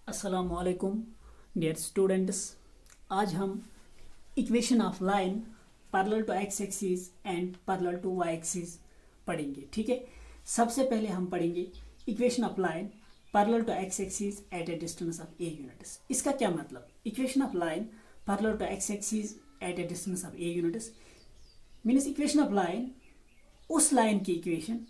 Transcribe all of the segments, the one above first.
अस्सलामुअलैकुम dear students. आज हम equation of line parallel to X axis and parallel to Y axis पढ़ेंगे। ठीक है, सबसे पहले हम पढ़ेंगे equation of line parallel to X axis at a distance of a units. इसका क्या मतलब? Equation of line parallel to X axis at a distance of a units means equation of line उस लाइन की equation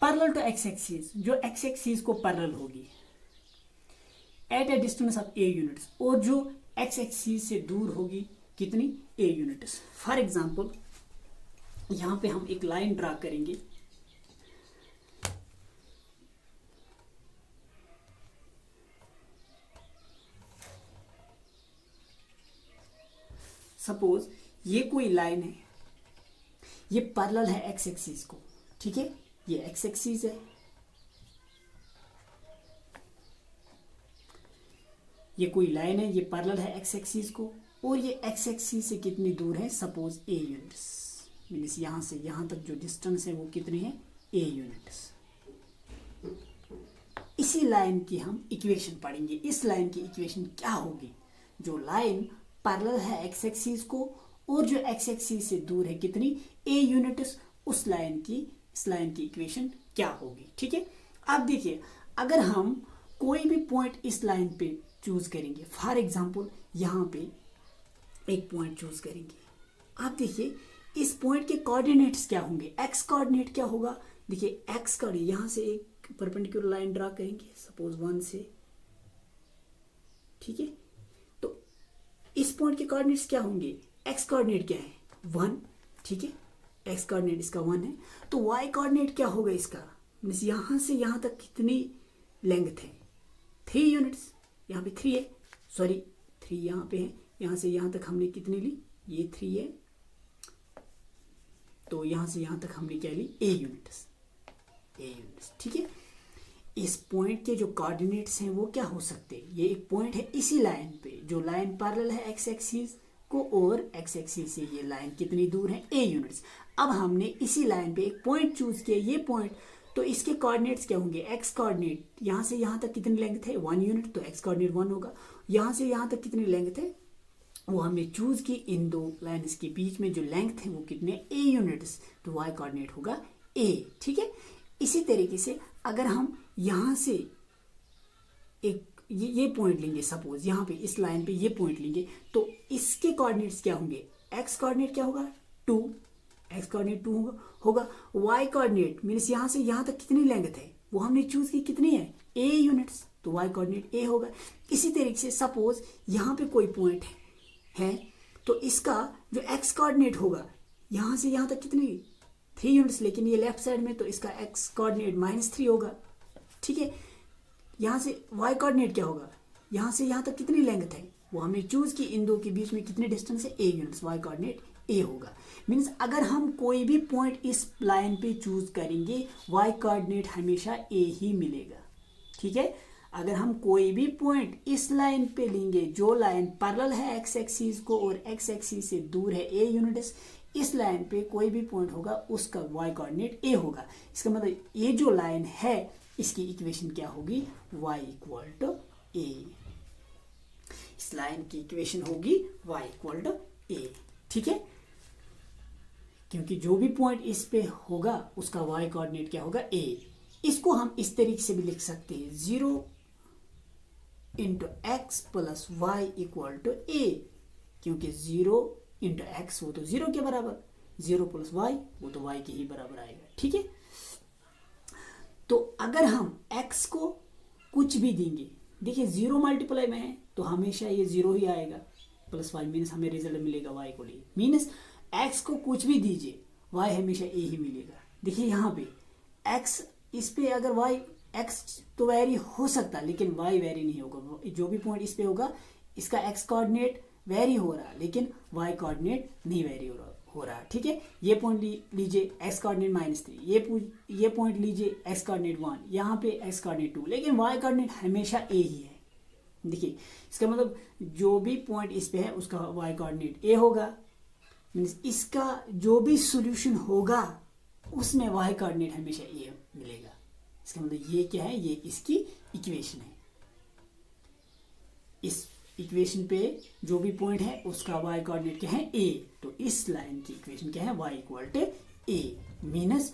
parallel to X axis जो X axis को parallel होगी eight a distance of a units और जो X axis से दूर होगी कितनी? A units. फॉर एग्जांपल यहां पे हम एक लाइन ड्रा करेंगे। सपोज ये कोई लाइन है, ये पैरेलल है एक्स एक्सिस को। ठीक है, ये एक्स एक्सिस है, ये कोई लाइन है, ये पैरेलल है एक्स एक्सिस को और ये एक्स एक्सिस से कितनी दूर है? सपोज ए यूनिट्स। मीन्स यहां से यहां तक जो डिस्टेंस है वो कितनी है? A units. इसी लाइन की हम इक्वेशन पढ़ेंगे। इस लाइन की इक्वेशन क्या होगी? जो लाइन पैरेलल है एक्स एक्सिस को और जो एक्स एक्सिस से दूर है कितनी? A units. उस लाइन की इस लाइन की इक्वेशन क्या होगी? ठीक है, अब देखिए, अगर हम कोई भी पॉइंट इस लाइन पे चूज करेंगे, फॉर एग्जाम्पल यहां पे एक पॉइंट चूज करेंगे, आप देखिए इस पॉइंट के कोऑर्डिनेट्स क्या होंगे? एक्स कोऑर्डिनेट क्या होगा? देखिए एक्स का यहां से एक परपेंडिकुलर लाइन ड्रा करेंगे सपोज 1 से। ठीक है, तो इस पॉइंट के कोऑर्डिनेट्स क्या होंगे? एक्स कोऑर्डिनेट क्या है? 1। ठीक है, एक्स कोऑर्डिनेट इसका 1 है। तो वाई कोऑर्डिनेट क्या होगा इसका? मीन्स यहां से यहां तक कितनी लेंथ है? 3 यूनिट्स। यहाँ पे 3 है, सॉरी 3 यहाँ पे है, यहाँ से यहाँ तक हमने कितनी ली? ये 3 है, तो यहाँ से यहाँ तक हमने क्या ली? A units. A units. ठीक है, इस पॉइंट के जो कोऑर्डिनेट्स हैं वो क्या हो सकते हैं? ये एक पॉइंट है इसी लाइन पे, जो लाइन पैरेलल है एक्स एक्सिस को और एक्स एक्सिस से ये लाइन कितनी दूर है? A units. अब हमने इसी लाइन पे एक पॉइंट चूज किया, ये पॉइंट, तो इसके कोऑर्डिनेट्स क्या होंगे? एक्स कोऑर्डिनेट यहां से यहां तक कितनी लेंथ है? 1 यूनिट, तो एक्स कोऑर्डिनेट 1 होगा। यहां से यहां तक कितनी लेंथ है वो हमने चूज की। इन दो लाइन्स के बीच में जो लेंथ है वो कितने? ए यूनिट्स, तो वाई कोऑर्डिनेट होगा ए। ठीक है, इसी तरीके से अगर हम यहां से एक ये पॉइंट लेंगे, सपोज यहां पे इस लाइन पे ये पॉइंट लेंगे, तो इसके कोऑर्डिनेट्स क्या होंगे? एक्स कोऑर्डिनेट क्या होगा? 2। एक्स कोऑर्डिनेट 2 होगा। वाई कोऑर्डिनेट मीन्स यहां से यहां तक कितनी लेंथ है वो हमने चूज की, कितनी है? ए यूनिट्स, तो वाई कोऑर्डिनेट ए होगा। इसी तरीके से सपोज यहां पे कोई पॉइंट है तो इसका जो एक्स कोऑर्डिनेट होगा यहां से यहां तक कितनी? 3 यूनिट्स, लेकिन ये लेफ्ट साइड में, तो इसका एक्स कोऑर्डिनेट -3 होगा। ठीक है, यहां से वाई कोऑर्डिनेट क्या होगा? यहां से यहां तक कितनी लेंथ है वो हमने चूज की। इन दो के बीच में कितने डिस्टेंस है? ए यूनिट्स, वाई कोऑर्डिनेट ए होगा। मीन्स अगर हम कोई भी पॉइंट इस लाइन पे चूज करेंगे वाई कोऑर्डिनेट हमेशा ए ही मिलेगा। ठीक है, अगर हम कोई भी पॉइंट इस लाइन पे लेंगे जो लाइन पैरेलल है एक्स एक्सिस को और एक्स एक्सिस से दूर है ए यूनिट्स, इस लाइन पे कोई भी पॉइंट होगा उसका वाई कोऑर्डिनेट ए होगा। इसका मतलब ये जो लाइन है इसकी इक्वेशन क्या होगी? y इक्वल टू ए। इस लाइन की इक्वेशन होगी y इक्वल टू ए। ठीक है, क्योंकि जो भी पॉइंट इस पे होगा उसका y कोऑर्डिनेट क्या होगा? ए। इसको हम इस तरीके से भी लिख सकते हैं 0 into x plus y equal to A, क्योंकि 0 इंटू एक्स वो तो 0 के बराबर, 0 प्लस वाई वो तो y के ही बराबर आएगा। ठीक है, तो अगर हम x को कुछ भी देंगे, देखिए 0 मल्टीप्लाई में है तो हमेशा ये 0 ही आएगा, प्लस वाई मीन्स हमें रिजल्ट मिलेगा y को लिए। मीन्स x को कुछ भी दीजिए y हमेशा a ही मिलेगा। देखिए यहाँ पे x, इस पे अगर y x तो वेरी हो सकता है लेकिन y वेरी नहीं होगा। जो भी पॉइंट इस पे होगा इसका x कोऑर्डिनेट वेरी हो रहा है लेकिन y कोऑर्डिनेट नहीं वेरी हो रहा। ठीक है, ये पॉइंट लीजिए x कोऑर्डिनेट -3, ये पॉइंट लीजिए x कोऑर्डिनेट 1, यहाँ पे x कोऑर्डिनेट 2, लेकिन y कोऑर्डिनेट हमेशा a ही है। देखिए इसका मतलब जो भी पॉइंट इस पे है उसका y कोऑर्डिनेट a होगा। मीन्स इसका जो भी सॉल्यूशन होगा उसमें y कोऑर्डिनेट हमेशा a मिलेगा। इसका मतलब ये क्या है? ये इसकी इक्वेशन है। इस इक्वेशन पे जो भी पॉइंट है उसका y कोऑर्डिनेट क्या है a, तो इस लाइन की इक्वेशन क्या है y equal to a, means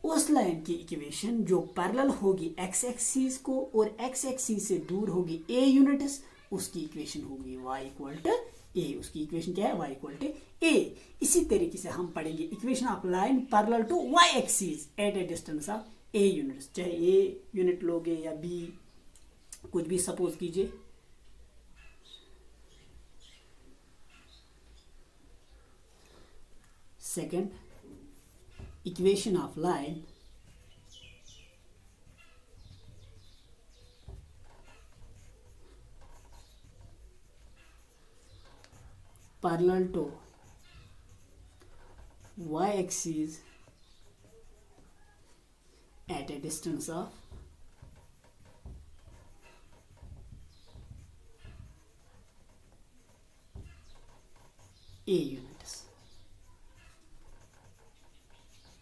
उस लाइन की इक्वेशन जो पैरेलल होगी x एक्सिस को और x एक्सिस से दूर होगी a यूनिट्स, उसकी इक्वेशन होगी y इक्वल टू a, उसकी इक्वेशन क्या है y इक्वल टू a। इसी तरीके से हम पढ़ेंगे equation of line parallel to y axis at a distance of a units, चाहे a यूनिट लोगे या b, कुछ भी सपोज कीजिए। Second, equation of line parallel to y axis at a distance of a units।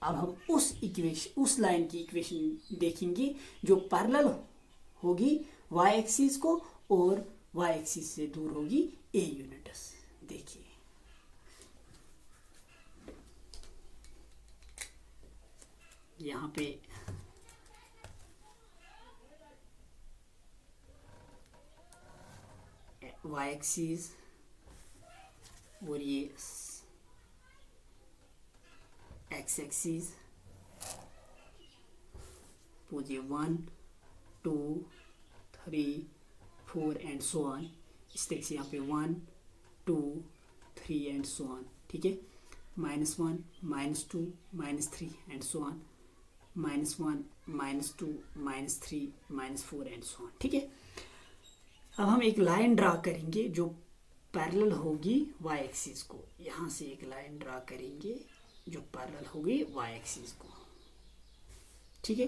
अब हम उस line की इक्वेशन देखेंगे जो पैरेलल होगी y एक्सिस को और y एक्सिस से दूर होगी a यूनिट्स। देखिए यहां पे y एक्सिस और ये x एक्सिस, ये 1 2 3 4 एंड सो ऑन, इस तरीके से यहाँ पे 1 2 3 एंड सो ऑन, ठीक है, -1 -2 -3 and so on, -1 -2 -3 -4 and so on, ठीक है। अब हम एक लाइन ड्रा करेंगे जो पैरेलल होगी y एक्सिस को, यहाँ से एक लाइन ड्रा करेंगे जो पैरेलल होगी y एक्सिस को, ठीक है।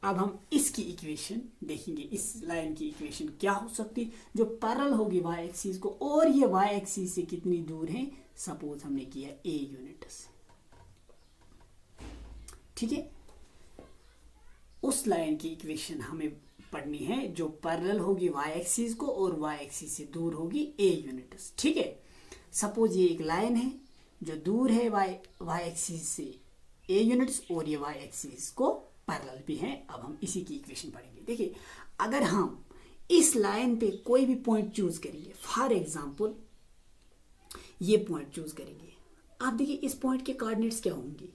अब हम इसकी इक्वेशन देखेंगे, इस लाइन की इक्वेशन क्या हो सकती जो पैरेलल होगी y एक्सिस को और ये y एक्सिस से कितनी दूर है, सपोज हमने किया a यूनिट्स, ठीक है। उस लाइन की इक्वेशन हमें पढ़नी है जो पैरेलल होगी y एक्सिस को और y एक्सिस से दूर होगी a यूनिट्स, ठीक है। सपोज ये एक लाइन है जो दूर है y एक्सिस से a यूनिट्स और ये y एक्सिस को पैरेलल भी है। अब हम इसी की इक्वेशन पढ़ेंगे। देखिए अगर हम इस लाइन पे कोई भी पॉइंट चूज करेंगे, फॉर एग्जांपल ये पॉइंट चूज करेंगे, आप देखिए इस पॉइंट के कोऑर्डिनेट्स क्या होंगे,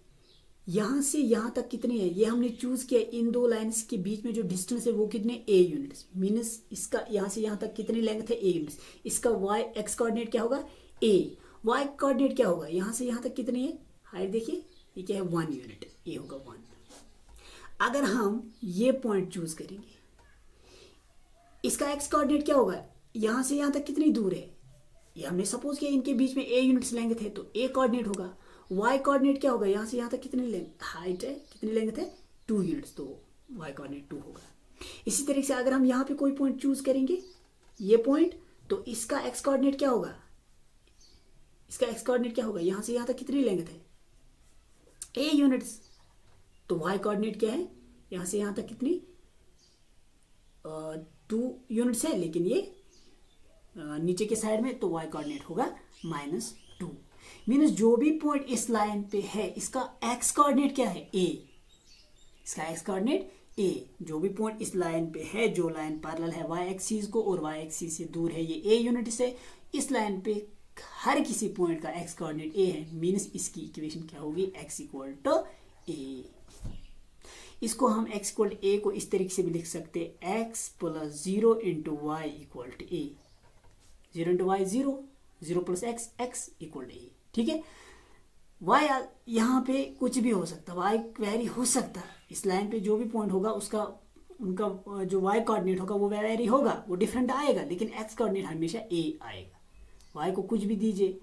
यहां से यहां तक कितने हैं, ये हमने चूज किया, इन दो लाइंस के बीच में जो डिस्टेंस है वो कितने a यूनिट्स, मीनस इसका यहां से यहां तक कितनी लेंथ है a यूनिट्स, इसका y x कोऑर्डिनेट क्या होगा a, y कोऑर्डिनेट क्या होगा, यहां से यहां तक कितनी है हाइट, देखिए ये क्या है 1 यूनिट, a होगा 1। अगर हम ये पॉइंट चूज करेंगे, इसका x कोऑर्डिनेट क्या होगा, यहां से यहां तक कितनी दूर है, ये हमने सपोज किया इनके बीच में a यूनिट्स लेंथ है तो a कोऑर्डिनेट होगा। y कोऑर्डिनेट क्या होगा, यहां से यहां तक कितनी लेंथ हाइट है, कितनी लेंथ है 2 यूनिट्स, तो y कोऑर्डिनेट 2 होगा। इसी तरीके से अगर हम यहां पे कोई पॉइंट चूज करेंगे, ये पॉइंट, तो इसका x कोऑर्डिनेट क्या होगा, इसका x कोऑर्डिनेट क्या होगा, यहां से यहां तक कितनी लेंथ है a यूनिट्स, तो y कोऑर्डिनेट क्या है, यहां से यहां तक कितनी 2 यूनिट्स है, लेकिन ये नीचे के साइड में, तो y कोऑर्डिनेट होगा -2। मीन्स जो भी पॉइंट इस लाइन पे है इसका x कोऑर्डिनेट क्या है a, इसका x कोऑर्डिनेट a, जो भी पॉइंट इस लाइन पे है, जो लाइन पैरेलल है y एक्सिस को और y एक्सिस से दूर है ये a यूनिट से, इस लाइन पे हर किसी पॉइंट का x कोऑर्डिनेट a है, मीन्स इसकी इक्वेशन क्या होगी x इक्वल टू a। इसको हम x इक्वल टू a को इस तरीके से भी लिख सकते हैं, x plus 0 into Y equal to a, 0 into Y 0, 0 plus x, x equal to a, ठीक है। y यहाँ पे कुछ भी हो सकता है, y वेरी हो सकता है, इस लाइन पे जो भी पॉइंट होगा उसका उनका जो y कोऑर्डिनेट होगा वो वेरी होगा, वो डिफरेंट आएगा, लेकिन x कोऑर्डिनेट हमेशा a आएगा। y को कुछ भी दीजिए,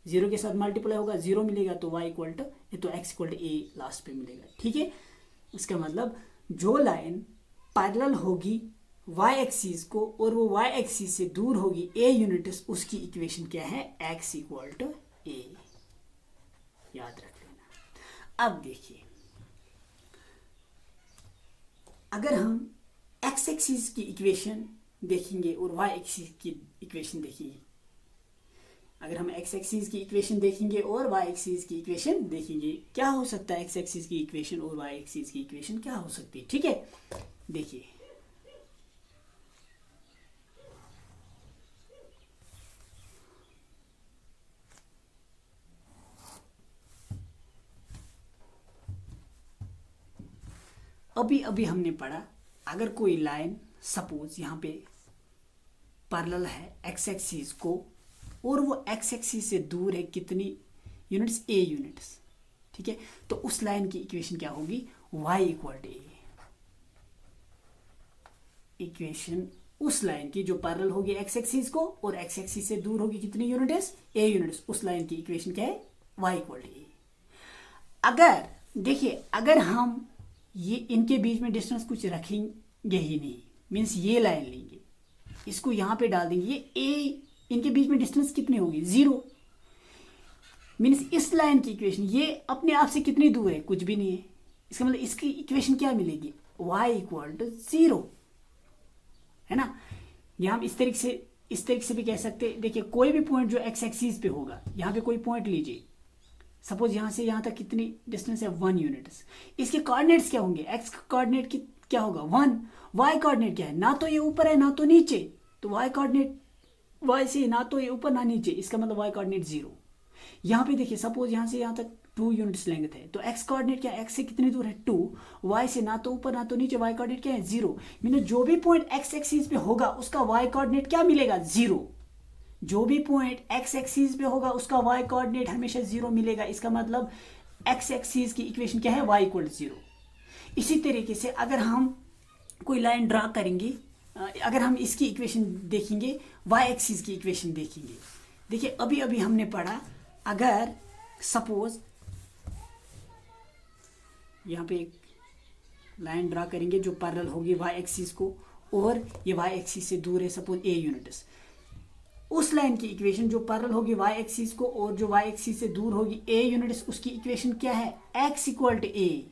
0 के साथ मल्टीप्लाई होगा 0 मिलेगा, तो y इक्वल टू, तो x equal to a last पे मिलेगा, ठीक है। इसका मतलब जो लाइन पैरेलल होगी y एक्सिस को और वो y एक्सिस से दूर होगी a यूनिट्स, उसकी इक्वेशन क्या है, x इक्वल टू a, याद रख लेना। अब देखिए अगर हम x एक्सिस की इक्वेशन देखेंगे और वाई एक्सिस की इक्वेशन देखेंगे, अगर हम एक्स एक्सिस की इक्वेशन देखेंगे और वाई एक्सिस की इक्वेशन देखेंगे, क्या हो सकता है एक्स एक्सिस की इक्वेशन और वाई एक्सिस की इक्वेशन क्या हो सकती है। ठीक है, देखिए अभी अभी हमने पढ़ा, अगर कोई लाइन सपोज यहाँ पे पैरेलल है एक्स एक्सिस को और वो एक्स एक्सिस से दूर है कितनी यूनिट्स, ए यूनिट्स। ठीक है, तो उस लाइन की इक्वेशन क्या होगी, y equal to a. Equation उस लाइन की जो पैरेलल होगी एक्स एक्सिस को और एक्स एक्सिस से दूर होगी कितनी यूनिट्स, ए यूनिट्स, उस लाइन की इक्वेशन क्या है, y इक्वल टू ए। अगर देखिए, अगर हम ये इनके बीच में डिस्टेंस कुछ रखेंगे ही नहीं, मीन्स ये लाइन लेंगे, इसको यहां पे डाल देंगे, ये ए, इनके बीच में डिस्टेंस कितनी होगी, 0, मीन्स इस लाइन की इक्वेशन ये अपने आप से कितनी दूर है, कुछ भी नहीं है। इसका मतलब इसकी इक्वेशन क्या मिलेगी, y इक्वल टू 0, है ना। यहां हम इस तरीके से भी कह सकते हैं। देखिए कोई भी पॉइंट जो एक्स एक्सिस पे होगा, यहां पे कोई पॉइंट लीजिए, सपोज यहां से यहां तक कितनी डिस्टेंस है, 1 यूनिट्स। इसके कोऑर्डिनेट्स क्या होंगे, एक्स का कोऑर्डिनेट क्या होगा 1, वाई कोऑर्डिनेट क्या है, ना तो ये ऊपर है ना तो नीचे, तो वाई कोऑर्डिनेट वाई से ना तो ये ऊपर ना नीचे, इसका मतलब वाई कोऑर्डिनेट 0। यहाँ पे देखिए सपोज यहाँ से यहाँ तक 2 यूनिट्स लेंथ है, तो एक्स कोऑर्डिनेट क्या है, एक्स से कितनी दूर है 2, वाई से ना तो ऊपर ना तो नीचे, वाई कोऑर्डिनेट क्या है 0। मीन जो भी पॉइंट एक्स एक्सिस पे होगा उसका वाई कोऑर्डिनेट क्या मिलेगा, 0। जो भी पॉइंट एक्स एक्सिस पे होगा उसका वाई कोऑर्डिनेट हमेशा 0 मिलेगा। इसका मतलब एक्स एक्सिस की इक्वेशन क्या है, वाई इक्वल 0। इसी तरीके से अगर हम कोई लाइन ड्रा करेंगे, अगर हम इसकी इक्वेशन देखेंगे, वाई एक्सिस की इक्वेशन देखेंगे। देखिए अभी अभी हमने पढ़ा, अगर सपोज यहाँ पे एक लाइन ड्रा करेंगे जो पैरेलल होगी वाई एक्सिस को और ये वाई एक्सिस से दूर है सपोज ए यूनिट्स, उस लाइन की इक्वेशन जो पैरेलल होगी वाई एक्सिस को और जो वाई एक्सिस से दूर होगी ए यूनिट्स, उसकी इक्वेशन क्या है, एक्स इक्वल टू ए।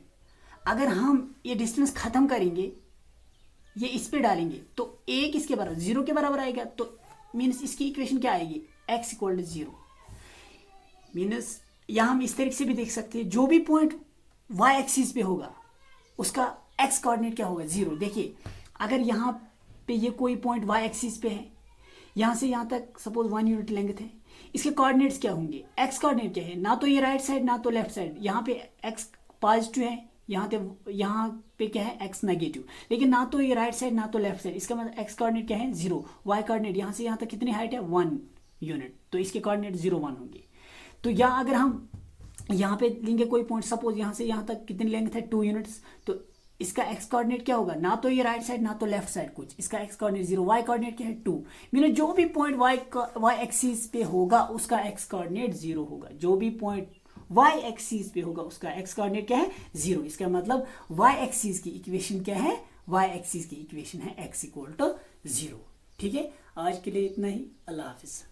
अगर हम ये डिस्टेंस खत्म करेंगे, ये इस पे डालेंगे, तो ए किसके बराबर, 0 के बराबर आएगा, तो मीन्स इसकी इक्वेशन क्या आएगी, एक्स इक्वल टू 0। मीन्स यहां हम इस तरीके से भी देख सकते हैं, जो भी पॉइंट वाई एक्सिस पे होगा उसका एक्स कोऑर्डिनेट क्या होगा, 0। देखिए अगर यहाँ पे ये कोई पॉइंट वाई एक्सिस पे है, यहां से यहां तक सपोज 1 यूनिट लेंथ है, इसके कोऑर्डिनेट्स क्या होंगे, एक्स कोऑर्डिनेट क्या है, ना तो ये राइट साइड ना तो लेफ्ट साइड। यहाँ पे एक्स पॉजिटिव है, यहाँ पे क्या है, एक्स नेगेटिव, लेकिन ना तो ये राइट साइड ना तो लेफ्ट साइड। इसका मतलब एक्स कोऑर्डिनेट क्या है, 0। वाई कोऑर्डिनेट यहाँ से यहाँ तक कितनी हाइट है, 1 यूनिट, तो इसके कोऑर्डिनेट 0 1 होंगे। तो यहाँ अगर हम यहाँ पे लेंगे कोई पॉइंट, सपोज यहाँ से यहाँ तक कितनी लेंथ है, 2 यूनिट्स, तो इसका एक्स कोऑर्डिनेट क्या होगा, ना तो ये राइट साइड ना तो लेफ्ट साइड कुछ, इसका एक्स कोऑर्डिनेट 0। वाई कोऑर्डिनेट क्या है, 2। मीन जो भी पॉइंट वाई एक्सिस पे होगा उसका एक्स कोऑर्डिनेट 0 होगा। जो भी पॉइंट वाई एक्सिस पे होगा उसका एक्स कोऑर्डिनेट क्या है, 0। इसका मतलब वाई एक्सिस की इक्वेशन क्या है, वाई एक्सिस की इक्वेशन है एक्स इक्वल टू 0। ठीक है, आज के लिए इतना ही, अल्लाह हाफिज।